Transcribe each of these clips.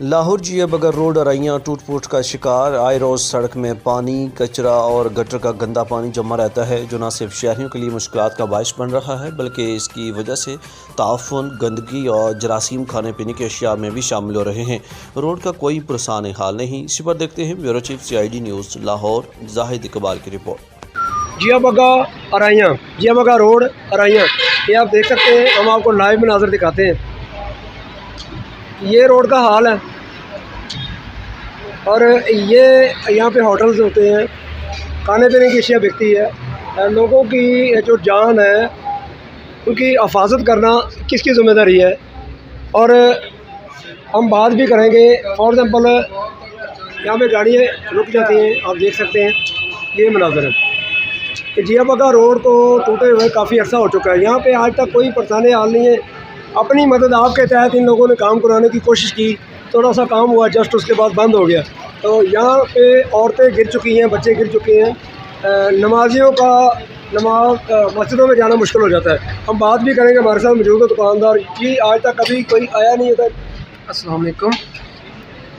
लाहौर जिया बगर रोड अरैयां टूट फूट का शिकार। आए रोज़ सड़क में पानी, कचरा और गटर का गंदा पानी जमा रहता है, जो न सिर्फ शहरियों के लिए मुश्किलात का बायस बन रहा है, बल्कि इसकी वजह से ताफुन, गंदगी और जरासीम खाने पीने की अशिया में भी शामिल हो रहे हैं। रोड का कोई पुरसान हाल नहीं। इसी पर देखते हैं bureau chief CID news Lahore Zahid Iqbal की रिपोर्ट। जिया बगा अरैयां, जिया बगा रोड अरैयां, ये आप देख सकते हैं। हम आपको लाइव मनाज़र दिखाते हैं। ये रोड का हाल है और ये यहाँ पे होटल्स होते हैं, खाने पीने की अशिया बिकती है। लोगों की जो जान है उनकी हिफाजत करना किसकी ज़िम्मेदारी है, और हम बात भी करेंगे। फॉर एग्ज़ाम्पल यहाँ पे गाड़ियाँ रुक जाती हैं, आप देख सकते हैं। ये मनाज़र है कि जिया बगा रोड को टूटे हुए काफ़ी अर्सा हो चुका है। यहाँ पे आज तक कोई परेशानी हाल नहीं है। अपनी मदद आपके तहत इन लोगों ने काम कराने की कोशिश की, थोड़ा सा काम हुआ, जस्ट उसके बाद बंद हो गया। तो यहाँ पे औरतें गिर चुकी हैं, बच्चे गिर चुके हैं। नमाजियों का नमाज मस्जिदों में जाना मुश्किल हो जाता है। हम बात भी करेंगे, हमारे साथ मौजूद है दुकानदार जी। आज तक कभी कोई आया नहीं इधर? अस्सलाम वालेकुम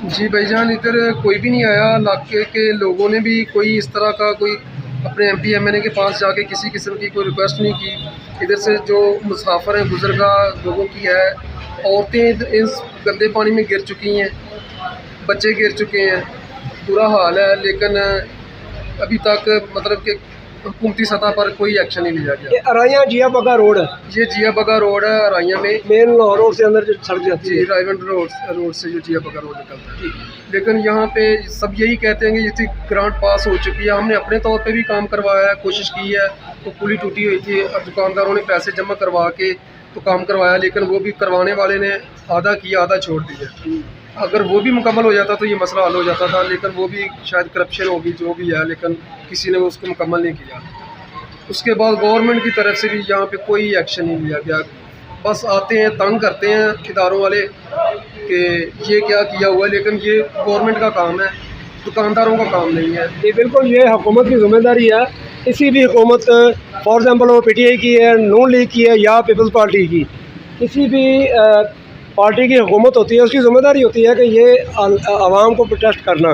जी भाईजान, इधर कोई भी नहीं आया। इलाके के लोगों ने भी कोई इस तरह का कोई अपने MP MNA के पास जाके किसी किस्म की कोई रिक्वेस्ट नहीं की। इधर से जो मुसाफिर हैं, बुजुर्गा लोगों की है, औरतें इस गंदे पानी में गिर चुकी हैं, बच्चे गिर चुके हैं, बुरा हाल है। लेकिन अभी तक मतलब कि हुकूमती सतह पर कोई एक्शन नहीं लिया गया। ये अरैयां जिया बगा रोड है, ये जिया बगा रोड है अरैयां में, मेन लाहौर रोड से अंदर जो सड़क जाती जी है। रायगंज रोड से जो जिया बगा रोड निकलता है। लेकिन यहाँ पे सब यही कहते हैं कि जिसकी ग्रांट पास हो चुकी है। हमने अपने तौर पे भी काम करवाया है, कोशिश की है, तो पुली टूटी हुई थी। दुकानदारों ने पैसे जमा करवा के तो काम करवाया, लेकिन वो भी करवाने वाले ने आधा किया, आधा छोड़ दिया। अगर वो भी मुकम्मल हो जाता तो ये मसला हल हो जाता था, लेकिन वो भी शायद करप्शन होगी जो भी है, लेकिन किसी ने उसको मुकम्मल नहीं किया। उसके बाद गवर्नमेंट की तरफ से भी यहाँ पे कोई एक्शन नहीं लिया गया। बस आते हैं, तंग करते हैं इदारों वाले कि ये क्या किया हुआ है, लेकिन ये गवर्नमेंट का काम है, दुकानदारों का काम नहीं है। ये बिल्कुल ये हुकूमत की जिम्मेदारी है। किसी भी हुकूमत, फॉर एग्ज़ाम्पल वो PTI की है, नून लीग की है या पीपल्स पार्टी की, किसी भी पार्टी की हुकूमत होती है, उसकी ज़िम्मेदारी होती है कि ये आवाम को प्रोटेस्ट करना।